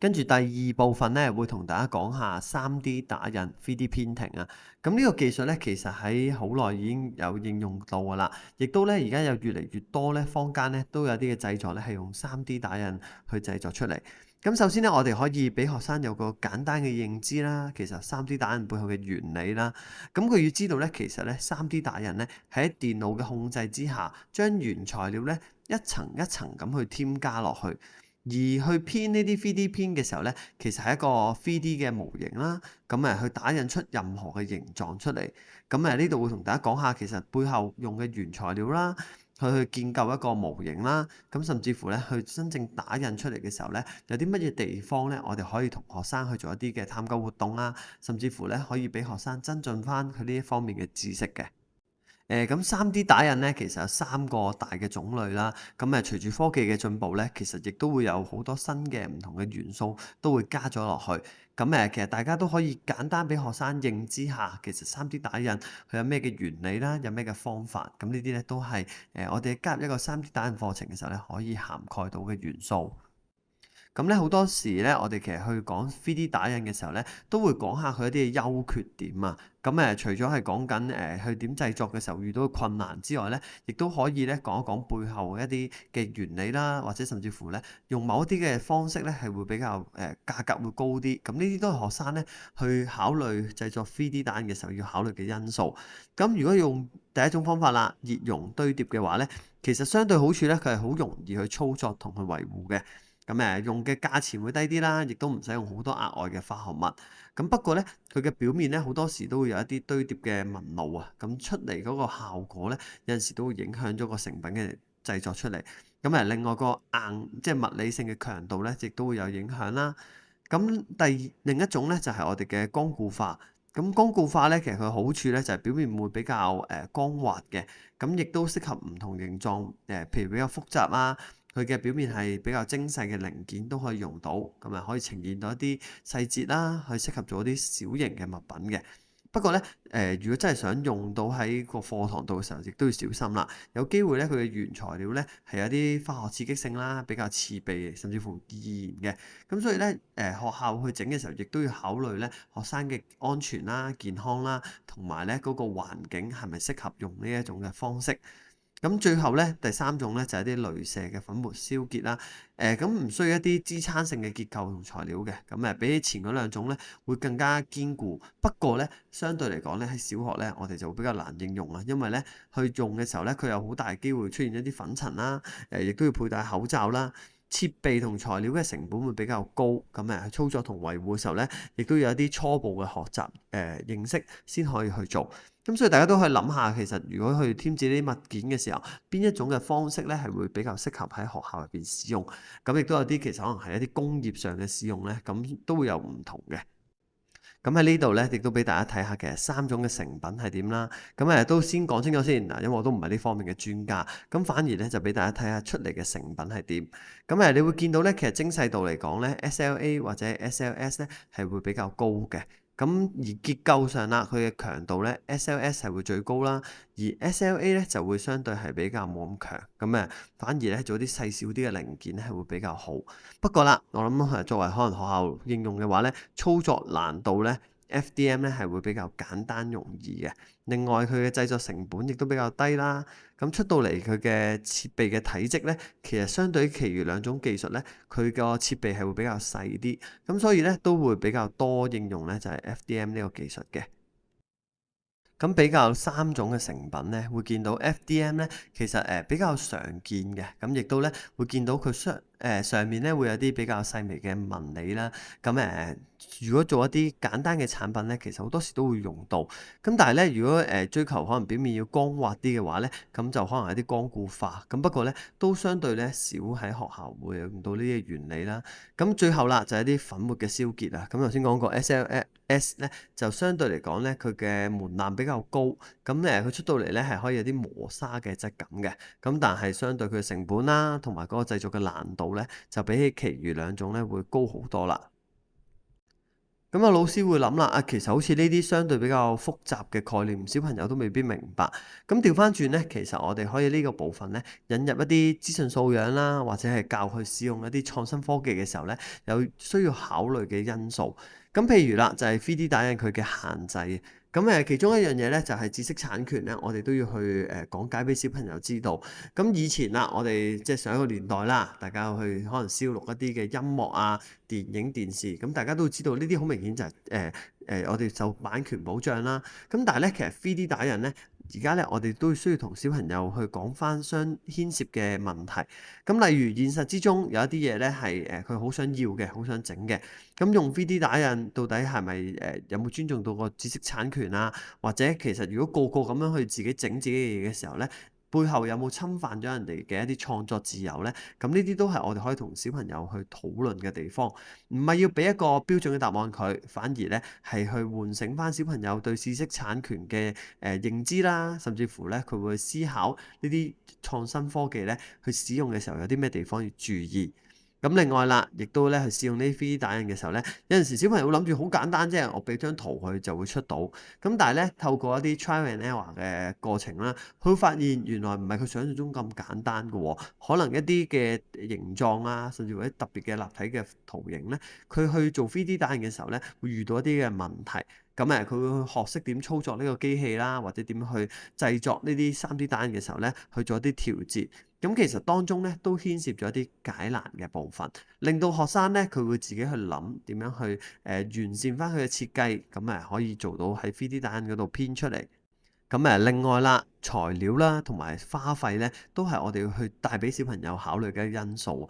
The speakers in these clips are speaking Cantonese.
跟住第二部分咧，會同大家講下 3D 打印 3D Printing 啊。咁呢個技術咧，其實喺好耐已經有應用到㗎啦，亦都咧而家有越嚟越多咧坊間咧都有啲嘅製作咧係用 3D 打印去製作出嚟。咁首先咧，我哋可以俾學生有個簡單嘅認知啦，其實 3D 打印背後嘅原理啦。咁佢要知道咧，其實咧 3D 打印咧係喺電腦嘅控制之下，將原材料咧一層一層咁去添加落去。而去編呢啲 3D 編嘅時候咧，其實係一個 3D 嘅模型啦，咁去打印出任何嘅形狀出嚟。咁呢度會同大家講下其實背後用嘅原材料啦，去建構一個模型啦，咁甚至乎咧去真正打印出嚟嘅時候咧，有啲乜嘢地方咧，我哋可以同學生去做一啲嘅探究活動啦，甚至乎咧可以俾學生增進翻佢呢一方面嘅知識嘅。咁 3D 打印咧，其實有3個大嘅種類啦。隨住科技嘅進步咧，其實亦都會有好多新嘅唔同嘅元素都會加咗落去。其實大家都可以簡單俾學生認知下，其實 3D 打印佢有咩嘅原理啦，有咩嘅方法。咁呢啲咧都係我哋加入一個 3D 打印課程嘅時候咧，可以涵蓋到嘅元素。咁咧好多時咧，我哋其實去講 3D 打印嘅時候咧，都會講下佢一啲嘅優缺點啊。除咗係講緊去點製作嘅時候遇到嘅困難之外咧，亦都可以咧講一講背後一啲嘅原理啦，或者甚至乎咧用某一啲嘅方式咧係會比較價格會高啲。咁呢啲都係學生咧去考慮製作 3D 打印嘅時候要考慮嘅因素。咁如果用第一種方法啦，熱熔堆疊嘅話咧，其實相對好處咧，佢係好容易去操作同去維護嘅。用嘅價錢會低啲啦，亦都唔使用好多額外嘅化學物。不過咧，佢嘅表面咧好多時都會有一啲堆疊嘅紋路啊，咁出嚟嗰個效果咧，有陣時都會影響咗個成品嘅製作出嚟。另外個硬即係物理性嘅強度咧，亦都會有影響啦。另一種咧就係我哋嘅光固化。咁光固化咧，其實佢好處咧就係表面會比較光滑嘅，咁亦都適合唔同形狀譬如比較複雜啊。佢嘅表面係比較精細嘅零件都可以用到，可以呈現到一啲細節啦，去適合做一啲小型嘅物品嘅。不過咧，如果真係想用到喺個課堂度嘅時候，亦都要小心啦。有機會咧，佢嘅原材料咧係有啲化學刺激性啦，比較刺鼻，甚至乎易燃嘅。咁所以咧，學校去整嘅時候，亦都要考慮咧學生嘅安全啦、健康啦，同埋咧嗰個環境係咪適合用呢一種嘅方式。咁最後咧，第三種咧就係啲鐳射嘅粉末燒結啦。咁唔需要一啲支撐性嘅結構同材料嘅。比起前嗰兩種咧，會更加堅固。不過咧，相對嚟講咧，喺小學咧，我哋就會比較難應用啦，因為咧去用嘅時候咧，佢有好大機會出現一啲粉塵啦。亦都要佩戴口罩啦。設備同材料嘅成本會比較高。去操作同維護嘅時候咧，亦都要有一啲初步嘅學習認識先可以去做。咁所以大家都可以諗下，其實如果去添置呢啲物件嘅時候，邊一種嘅方式咧係會比較適合喺學校入邊使用？亦都有啲其實可能係一啲工業上嘅使用咧，咁都會有唔同嘅。喺呢度咧，亦都俾大家睇下其實3種嘅成品係點啦。都先講清楚先嗱，因為我都唔係呢方面嘅專家，反而咧就俾大家睇下出嚟嘅成品係點。你會見到咧，其實精細度嚟講咧，SLA 或者 SLS 咧係會比較高嘅。而結構上啦，佢嘅強度咧，SLS 係會最高啦，而 SLA 咧就會相對係比較冇咁強。反而咧做啲細小啲嘅零件咧係會比較好。不過啦，我諗作為可能學校應用嘅話咧，操作難度咧 FDM 咧係會比較簡單容易嘅。另外佢嘅製作成本亦都比較低啦。出到嚟佢嘅設備嘅體積咧，其實相對於其餘兩種技術咧，佢個設備係會比較細啲。所以咧都會比較多應用咧，就係 FDM 呢個技術嘅。比較3種嘅成品咧，會見到 FDM 咧，其實比較常見嘅。亦都咧會見到佢上面咧會有啲比較細微嘅紋理啦。如果做一啲簡單嘅產品咧，其實好多時都會用到。但係咧，如果追求可能表面要光滑啲嘅話咧，咁就可能係啲光固化。不過咧，都相對咧少喺學校會用到呢啲原理啦。最後啦，就係一啲粉末嘅燒結啊。頭先講過 SLS 咧，就相對嚟講咧，佢嘅門檻比較高。佢出到嚟咧係可以有啲磨砂嘅質感嘅。但係相對佢嘅成本啦，同埋嗰個製作嘅難度咧，就比起其餘兩種咧會高好多啦。咁啊，老師會諗啦，其實好似呢啲相對比較複雜嘅概念，小朋友都未必明白。咁調翻轉呢，其實我哋可以呢個部分呢，引入一啲資訊素養啦，或者係教佢使用一啲創新科技嘅時候呢，有需要考慮嘅因素。咁譬如啦，就係 3D 打印佢嘅限制。咁其中一樣嘢咧，就係知識產權咧，我哋都要去講解俾小朋友知道。咁以前啦，我哋即係上一個年代啦，大家去可能燒錄一啲嘅音樂啊、電影、電視，咁大家都知道呢啲好明顯就係我哋受版權保障啦。咁但係咧，其實 3D 打印咧，而家咧我哋都需要同小朋友去講翻相牽涉嘅問題。咁例如現實之中有一啲嘢咧係佢好想要嘅，好想整嘅。咁用 3D 打印到底係咪有冇尊重到個知識產權啊？或者其實如果個個咁樣去自己整自己嘅嘢嘅時候咧，背後有冇侵犯咗人哋嘅一啲創作自由咧？咁呢啲都係我哋可以同小朋友去討論嘅地方，唔係要俾一個標準嘅答案佢，反而咧係去喚醒翻小朋友對知識產權嘅認知啦，甚至乎咧佢會思考呢啲創新科技咧去使用嘅時候有啲咩地方要注意。咁另外啦，亦都咧去試用呢 3D 打印嘅時候咧，有陣時小朋友會諗住好簡單啫，我俾張圖佢就會出到。咁但係咧，透過一啲 trial and error 嘅過程啦，佢會發現原來唔係佢想象中咁簡單嘅喎。可能一啲嘅形狀啊，甚至乎一啲特別嘅立體嘅圖形咧，佢去做 3D 打印嘅時候咧，會遇到一啲嘅問題。咁佢會去學識點操作呢個機器啦，或者點去製作呢啲 3D 打印嘅時候咧，去做一啲調節。咁其實當中咧都牽涉咗一啲解難嘅部分，令到學生咧佢會自己去諗點樣去完善翻佢嘅設計，咁可以做到喺 3D 打印嗰度編出嚟。咁另外啦，材料啦同埋花費咧，都係我哋要去帶俾小朋友考慮嘅因素。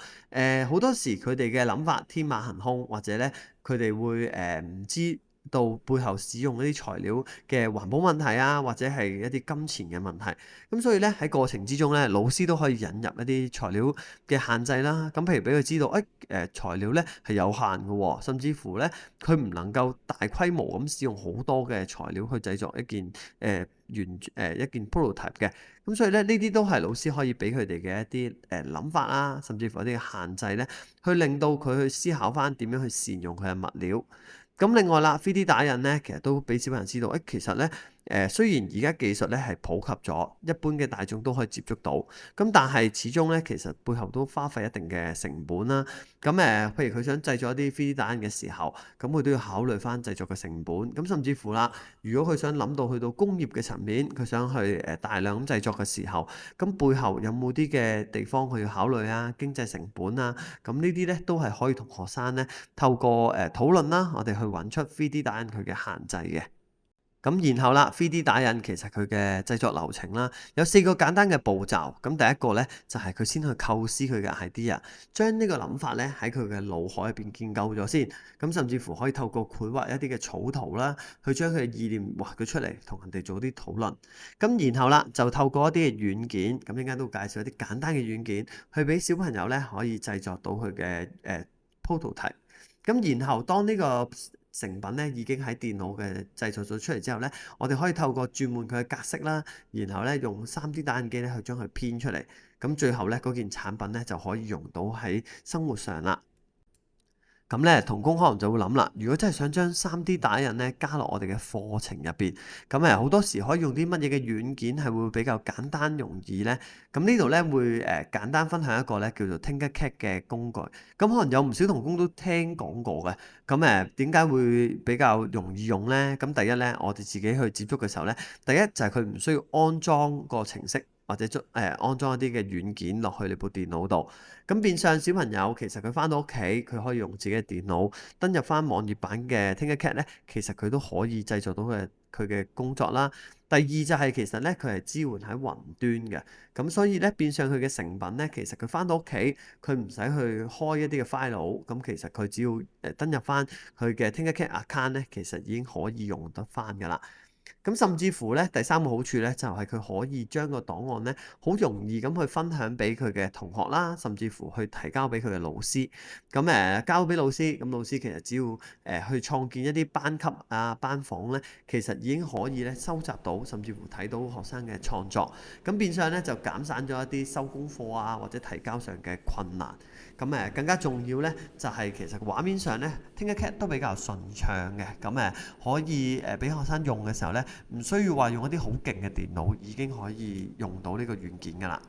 好多時佢哋嘅諗法天馬行空，或者咧佢哋會唔知道背後使用一啲材料嘅環保問題啊，或者係一啲金錢嘅問題。咁所以咧喺過程之中咧，老師都可以引入一啲材料嘅限制啦。咁譬如俾佢知道，材料咧係有限嘅喎，甚至乎咧佢唔能夠大規模咁使用好多嘅材料去製作一件一件 prototype 嘅。咁所以咧呢啲都係老師可以俾佢哋嘅一啲諗法啦，甚至乎一啲嘅限制咧，去令到佢去思考翻點樣去善用佢嘅物料。咁另外啦，3D 打印咧，其實都俾小朋友知道，其實咧，雖然而家技術咧係普及咗，一般嘅大眾都可以接觸到，咁但係始終咧，其實背後都花費一定嘅成本啦。咁譬如佢想製作一啲 3D 打印嘅時候，咁佢都要考慮翻製作嘅成本。咁甚至乎啦，如果佢想諗到去到工業嘅層面，佢想去大量咁製作嘅時候，咁背後有冇啲嘅地方佢要考慮啊？經濟成本啊，咁呢啲咧都係可以同學生咧透過討論啦，我哋去揾出 3D 打印佢嘅限制嘅。咁然後啦，3D 打印其實佢嘅製作流程啦，有4個簡單嘅步驟。咁第一個咧就係佢先去構思佢嘅 idea，將呢個諗法咧喺佢嘅腦海入邊建構咗先。咁甚至乎可以透過繪畫一啲嘅草圖啦，去將佢嘅意念畫佢出嚟，同人哋做啲討論。咁然後啦，就透過一啲嘅軟件，咁陣間都會介紹一啲簡單嘅軟件，去俾小朋友咧可以製作到佢嘅prototype。咁然後當呢個成品咧已經喺電腦嘅製作咗出嚟之後咧，我哋可以透過轉換佢嘅格式啦，然後咧用 3D 打印機咧去將佢編出嚟，咁最後咧嗰件產品咧就可以用到喺生活上啦。咁咧，同工可能就會諗啦，如果真係想將 3D 打印咧加落我哋嘅課程入邊，咁好多時可以用啲乜嘢嘅軟件係會比較簡單容易咧？咁呢度咧會簡單分享一個咧叫做 Tinkercad 嘅工具。咁可能有唔少同工都聽講過嘅。咁點解會比較容易用咧？咁第一咧，我哋自己去接觸嘅時候咧，第一就係佢唔需要安裝個程式。或者安裝一啲嘅軟件落去你部電腦度，咁變相小朋友其實佢翻到屋企，佢可以用自己嘅電腦登入翻網頁版嘅 Tinkercad 咧，其實佢都可以製作到佢嘅工作啦。第二就係其實咧佢係支援喺雲端嘅，咁所以咧變相佢嘅成品咧，其實佢翻到屋企佢唔使去開一啲嘅 file，咁其實佢只要登入翻佢嘅 Tinkercad account 咧，其實已經可以用得翻噶啦。咁甚至乎咧，第三個好處咧，就係佢可以將個檔案咧，好容易咁去分享俾佢嘅同學啦，甚至乎去提交俾佢嘅老師。咁交俾老師，咁老師其實只要去創建一啲班級啊、班房咧，其實已經可以咧收集到，甚至乎睇到學生嘅創作。咁變相咧就減省咗一啲收功課啊或者提交上嘅困難。更加重要咧，就係其實畫面上咧，Tinkercad 都比較順暢嘅。可以俾學生用嘅時候咧，唔需要話用一啲好勁嘅電腦，已經可以用到呢個軟件㗎啦。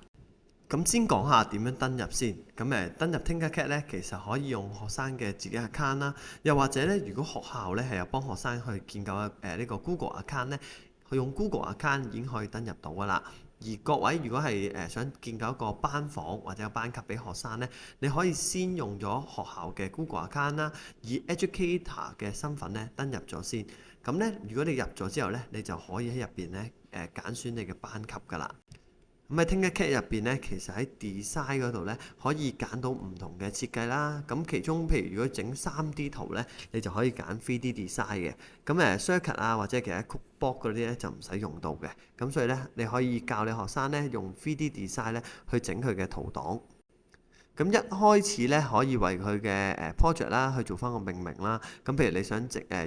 咁先講下點樣登入先。登入 Tinkercad 咧，其實可以用學生嘅自己 account 啦，又或者咧，如果學校咧係有幫學生去建構呢個 Google account 咧，佢用 Google account 已經可以登入到噶啦。而各位如果係想建構一個班房或者有班級俾學生咧，你可以先用咗學校嘅 Google account 啦，以 educator 嘅身份咧登入咗先。咁咧，如果你入咗之後咧，你就可以喺入邊咧揀選你嘅班級噶啦。咁喺 Tinkercad 入邊咧，其實喺 design 嗰度咧，可以揀到唔同嘅設計啦。咁其中譬如如果整 3D 圖咧，你就可以揀 3D design 嘅。circuit 啊或者其他 board 嗰啲咧就唔使用到嘅。咁所以咧，你可以教你學生咧用 3D design 咧去整佢嘅圖檔。咁一開始咧，可以為佢嘅project 啦去做翻個命名啦。咁譬如你想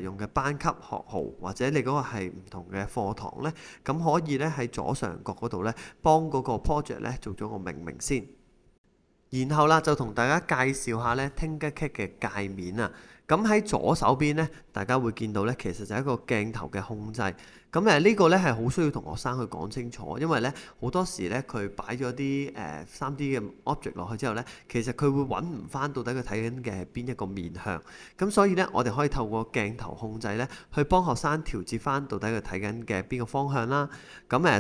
用嘅班級學號，或者你嗰個係唔同嘅課堂咧，咁可以咧喺左上角嗰度咧幫嗰個 project 咧做咗個命名先。然後啦，就同大家介紹下咧 Tinkercad 嘅界面啊。咁喺左手邊咧，大家會見到咧，其實就係一個鏡頭嘅控制。呢個咧係好需要同學生去講清楚，因為咧好多時咧佢擺咗啲3D 嘅 object 落去之後咧，其實佢會揾唔翻到底佢睇緊嘅係邊一個面向。咁所以咧，我哋可以透過鏡頭控制咧，去幫學生調節翻到底佢睇緊嘅邊個方向啦。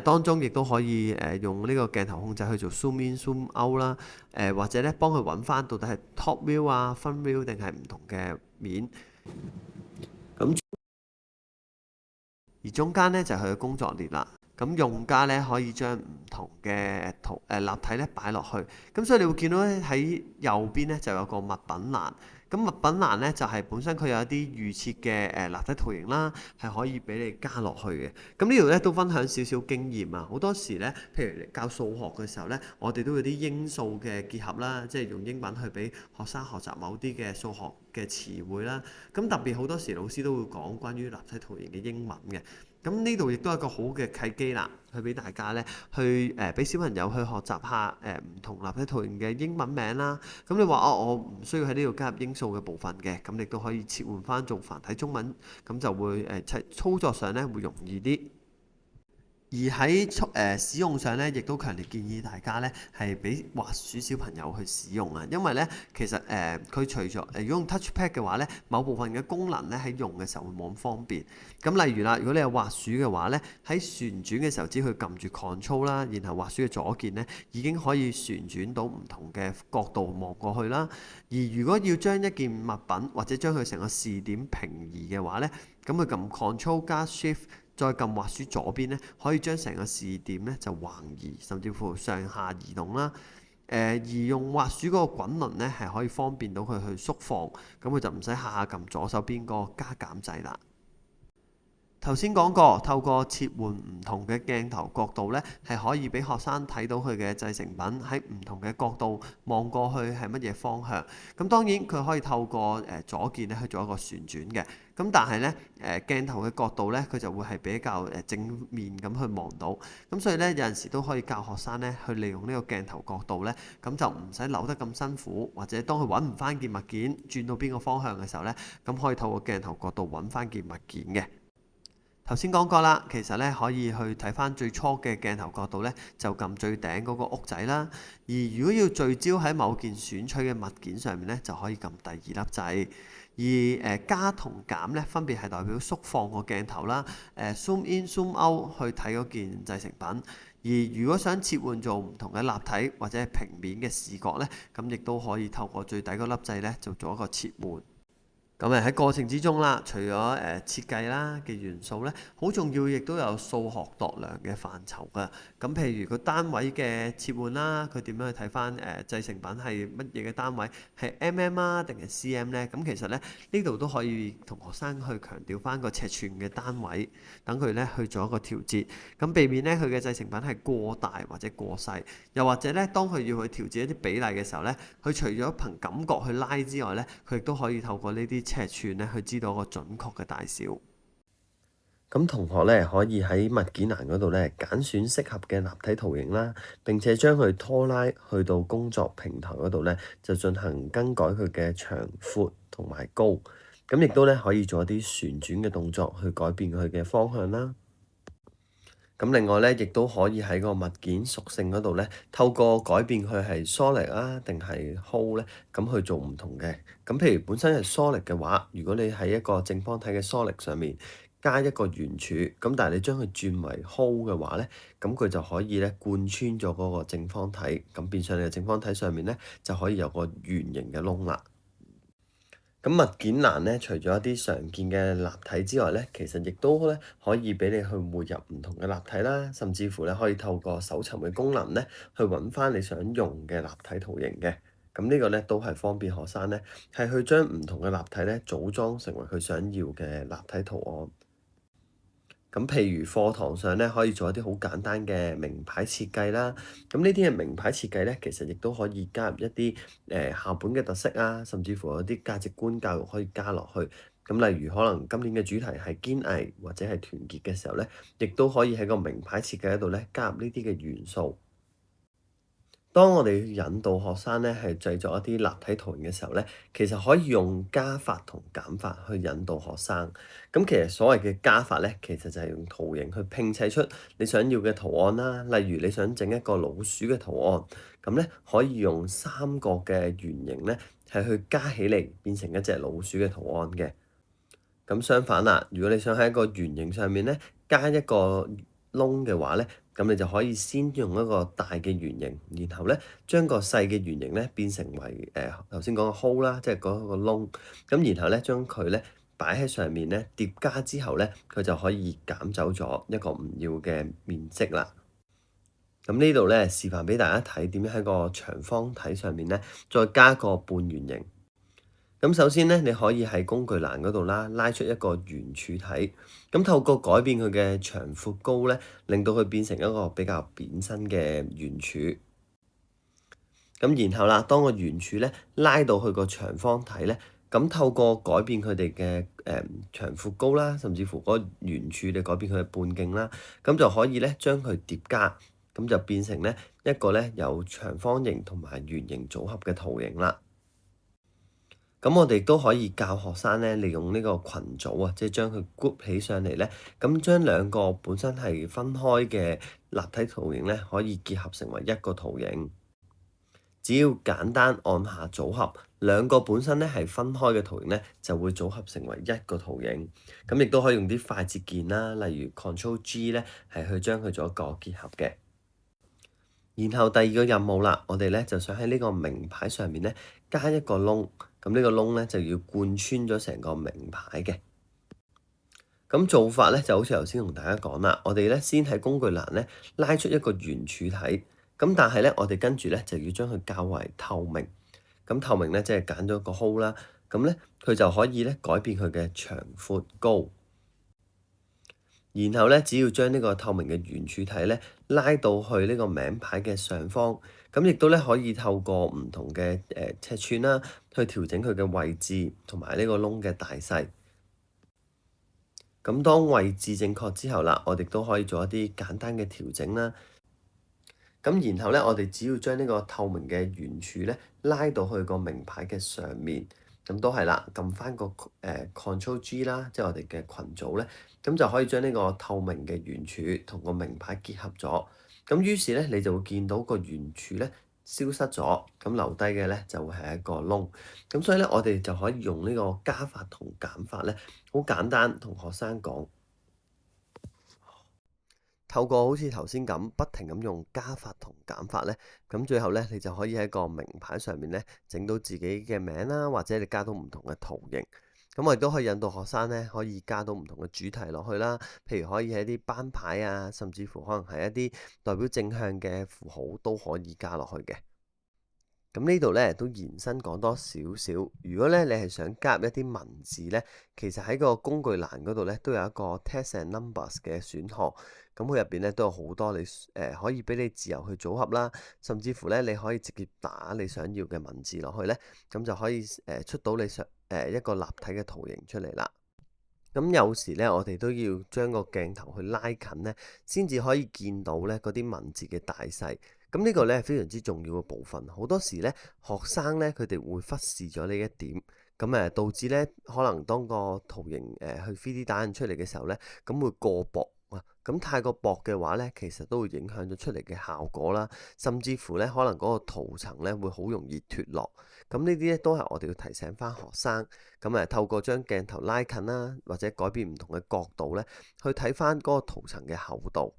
當中亦都可以用呢個鏡頭控制去做 zoom in zoom out 啦。或者咧幫佢揾翻到底係 top view 啊、front view 定係唔同嘅面。咁而中間咧就係佢嘅工作列啦。咁用家咧可以將唔同嘅立體咧擺落去。咁所以你會見到咧喺右邊咧就有個物品欄。咁物品欄咧就係本身佢有一啲預設嘅立體圖形啦，係可以俾你加落去嘅。咁呢度咧都分享少少經驗啊。好多時咧，譬如教數學嘅時候咧，我哋都有啲英數嘅結合啦，即係用英文去俾學生學習某啲嘅數學嘅詞彙啦。咁特別好多時老師都會講關於立體圖形嘅英文嘅。咁呢度亦都係一個好嘅契機啦，去俾大家咧去俾小朋友去學習下唔同立體圖形嘅英文名啦。咁你話我唔需要喺呢度加入英數嘅部分嘅，咁你都可以切換翻做繁體中文，咁就會操作上咧會容易啲。而喺使用上咧，亦都強烈建議大家咧係俾滑鼠小朋友去使用啊，因為咧其實佢除咗如果用 touchpad 嘅話咧，某部分嘅功能咧喺用嘅時候會冇咁方便。咁例如啦，如果你有滑鼠嘅話咧，喺旋轉嘅時候只要佢撳住 Control 啦，然後滑鼠嘅左鍵咧已經可以旋轉到唔同嘅角度望過去啦。而如果要將一件物品或者將佢成個視點平移嘅話咧，咁佢撳 Control 加 Shift。再撳滑鼠左邊咧，可以將成個視點咧就橫移，甚至乎上下移動啦。而用滑鼠嗰個滾輪咧，係可以方便到佢去縮放，咁佢就唔使下下撳左手邊個加減掣啦。頭先講過，透過切換唔同嘅鏡頭角度咧，係可以俾學生睇到佢嘅製成品喺唔同嘅角度望過去係乜嘢方向。咁當然佢可以透過左鍵咧去做一個旋轉嘅。咁但係咧鏡頭嘅角度咧，佢就會係比較正面咁去望到。咁所以咧有陣時都可以教學生咧去利用呢個鏡頭角度咧，咁就唔使扭得咁辛苦，或者當佢揾唔翻件物件轉到邊個方向嘅時候咧，咁可以透過鏡頭角度揾翻件物件嘅。頭先講過啦，其實咧可以去睇翻最初嘅鏡頭角度咧，就撳最頂嗰個屋仔啦。而如果要聚焦喺某件選取嘅物件上面咧，就可以撳第二粒掣。而加同減咧，分別係代表縮放個鏡頭啦，zoom in zoom out 去睇嗰件製成品。而如果想切換做唔同嘅立體或者係平面嘅視覺咧，咁亦都可以透過最底嗰粒掣咧，就做一個切換。喺過程之中啦，除咗設計啦嘅元素咧，好重要，亦都有數學度量嘅範疇㗎。咁譬如個單位嘅切換啦，佢點樣去睇翻製成品係乜嘢嘅單位，係 mm 啊定係 cm 咧？咁其實咧呢度都可以同學生去強調翻個尺寸嘅單位，等佢咧去做一個調節，咁避免咧佢嘅製成品係過大或者過細，又或者咧當佢要去調節一啲比例嘅時候咧，佢除咗憑感覺去拉之外咧，佢亦都可以透過呢啲尺寸咧去知道一個準確嘅大小。咁同學咧可以喺物件欄嗰度咧揀選適合嘅立體圖形啦，並且將佢拖拉去到工作平台嗰度咧，就進行更改佢嘅長、闊同埋高。咁亦都咧可以做一啲旋轉嘅動作去改變佢嘅方向啦。咁另外咧，亦都可以喺個物件屬性嗰度咧，透過改變佢係 solid 啊，定係 whole 咧，咁去做唔同嘅。咁譬如本身係 solid 嘅話，如果你喺一個正方體嘅 solid 上面加一個圓柱，咁但係你將佢轉為 whole 嘅話咧，咁佢就可以咧貫穿咗嗰個正方體，咁變相你嘅正方體上面咧就可以有個圓形嘅窿啦。咁物件欄咧，除咗一啲常見嘅立體之外咧，其實亦都咧可以俾你去匯入唔同嘅立體啦，甚至乎咧可以透過搜尋嘅功能咧，去揾翻你想用嘅立體圖形嘅。咁呢個咧都係方便學生咧，係去將唔同嘅立體咧組裝成為佢想要嘅立體圖案。咁譬如課堂上咧，可以做一啲好簡單嘅名牌設計啦。咁呢啲嘅名牌設計咧，其實亦都可以加入一啲校本嘅特色啊，甚至乎有啲價值觀教育可以加落去。咁例如可能今年嘅主題係堅毅或者係團結嘅時候咧，亦都可以喺個名牌設計嗰度咧加入呢啲嘅元素。當我哋引導學生咧係製作一啲立體圖形嘅時候咧，其實可以用加法同減法去引導學生。咁其實所謂嘅加法咧，其實就係用圖形去拼砌出你想要嘅圖案啦。例如你想整一個老鼠嘅圖案，咁咧可以用三角嘅圓形咧係去加起嚟變成一隻老鼠嘅圖案嘅。咁相反啦，如果你想喺一個圓形上面咧加一個窿嘅話咧，咁你就可以先用一個大嘅圓形，然後咧將個細嘅圓形咧變成為頭先講嘅 hole 啦，即係嗰個窿。咁然後咧將佢咧擺喺上面咧疊加之後咧，佢就可以減走咗一個唔要嘅面積啦。咁呢度咧示範俾大家睇點樣喺個長方體上面咧再加個半圓形。咁首先咧，你可以喺工具欄嗰度啦，拉出一個圓柱體，咁透過改變佢嘅長闊高咧，令到佢變成一個比較扁身嘅圓柱。咁然後啦，當個圓柱咧拉到去個長方體咧，咁透過改變佢哋嘅長闊高啦，甚至乎嗰個圓柱你改變佢嘅半徑啦，咁就可以咧將佢疊加，咁就變成咧一個咧有長方形同埋圓形組合嘅圖形啦。咁我哋都可以教學生咧，利用呢個群組啊，即係將佢 group 起上嚟咧，咁將兩個本身係分開嘅立體圖形咧，可以結合成為一個圖形。只要簡單按下組合，兩個本身咧係分開嘅圖形咧，就會組合成為一個圖形。咁亦都可以用啲快捷鍵啦，例如 Ctrl G 咧，係去將佢做一個結合嘅。然後第二個任務啦，我哋咧就想喺呢個名牌上面咧加一個窿，咁呢個窿咧就要貫穿咗成個名牌嘅。咁做法咧就好似頭先同大家講啦，我哋咧先喺工具欄咧拉出一個圓柱體，咁但係咧我哋跟住咧就要將佢較為透明。咁透明咧即係揀咗個 hole 啦，咁咧佢就可以咧改變佢嘅長闊高。然後咧，只要將呢個透明嘅圓柱體咧拉到去呢個名牌嘅上方，咁亦都咧可以透過唔同嘅尺寸啦，去調整佢嘅位置同埋呢個窿嘅大細。咁當位置正確之後啦，我哋都可以做一啲簡單嘅調整啦。咁然後咧，我哋只要將呢個透明嘅圓柱咧拉到去個名牌嘅上面，咁都係啦，撳翻個Ctrl G 啦，即係我哋嘅群組咧，咁就可以將呢個透明嘅圓柱同個名牌結合咗。咁於是咧，你就會見到個圓柱咧消失咗，咁留低嘅咧就會係一個窿。咁所以咧，我哋就可以用呢個加法同減法咧，好簡單同學生講。透過好似頭先咁，不停咁用加法同減法咧，咁最後咧，你就可以喺個名牌上面咧整到自己嘅名啦，或者你加到唔同嘅圖形。咁我亦都可以引導學生咧，可以加到唔同嘅主題落去啦。譬如可以係一啲班牌啊，甚至乎可能係一啲代表正向嘅符號都可以加落去嘅。咁呢度咧都延伸講多少少。如果咧你係想加入一啲文字咧，其實喺個工具欄嗰度咧都有一個 Text and Numbers 嘅選項。咁佢入邊咧都有好多你可以俾你自由去組合啦，甚至乎咧你可以直接打你想要嘅文字落去咧，咁就可以出到你想一個立體嘅圖形出嚟啦。咁有時咧，我哋都要將個鏡頭去拉近咧，先至可以見到咧嗰啲文字嘅大細。咁呢個咧係非常之重要嘅部分。好多時咧，學生咧佢哋會忽視咗呢一點，咁導致咧可能當個圖形去 3D 打印出嚟嘅時候咧，咁會過薄啊。咁太過薄嘅話咧，其實都會影響咗出嚟嘅效果啦，甚至乎咧可能嗰個圖層咧會好容易脫落。咁呢啲咧都係我哋要提醒翻學生。咁透過將鏡頭拉近啦，或者改變唔同嘅角度咧，去睇翻嗰個圖層嘅厚度。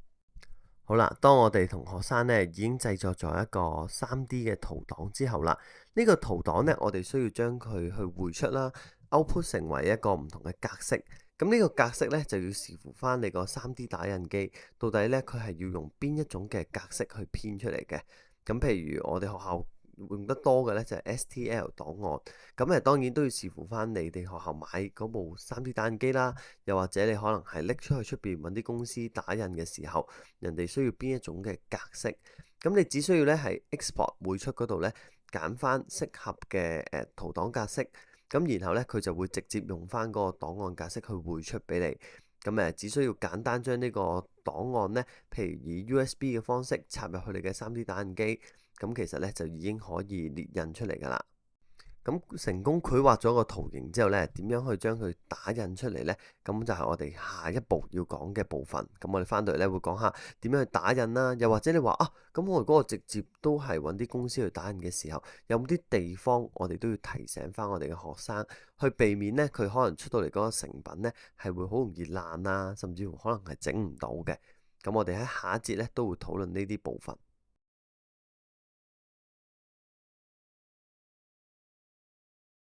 好啦，當我哋同學生咧已經製作咗一個 3D 嘅圖檔之後啦，呢個圖檔咧我哋需要將佢去匯出啦，output 成為一個唔同嘅格式。咁呢個格式咧就要視乎翻你個 3D 打印機到底咧佢係要用邊一種嘅格式去編出嚟嘅。咁譬如我哋學校用得多嘅咧就係 STL 檔案，咁當然都要視乎翻你哋學校買嗰部 3D 打印機啦，又或者你可能係拎出去出邊揾啲公司打印嘅時候，人哋需要邊一種嘅格式，咁你只需要咧係 export 匯出嗰度咧揀翻適合嘅圖檔格式，咁然後咧佢就會直接用翻嗰個檔案格式去匯出俾你。咁只需要簡單將呢個檔案咧，譬如以 USB 嘅方式插入去你嘅 3D 打印機，咁其實咧就已經可以列印出嚟㗎啦。咁成功繪畫咗個圖形之後咧，點樣去將佢打印出嚟呢？咁就係我哋下一步要講嘅部分。咁我哋翻到嚟咧會講下點樣去打印啦，又或者你話啊，咁我哋嗰個直接都係揾啲公司去打印嘅時候，有冇啲地方我哋都要提醒翻我哋嘅學生，去避免呢佢可能出到嚟嗰個成品呢係會好容易爛啊，甚至乎可能係整唔到嘅。咁我哋喺下一節咧都會討論呢啲部分。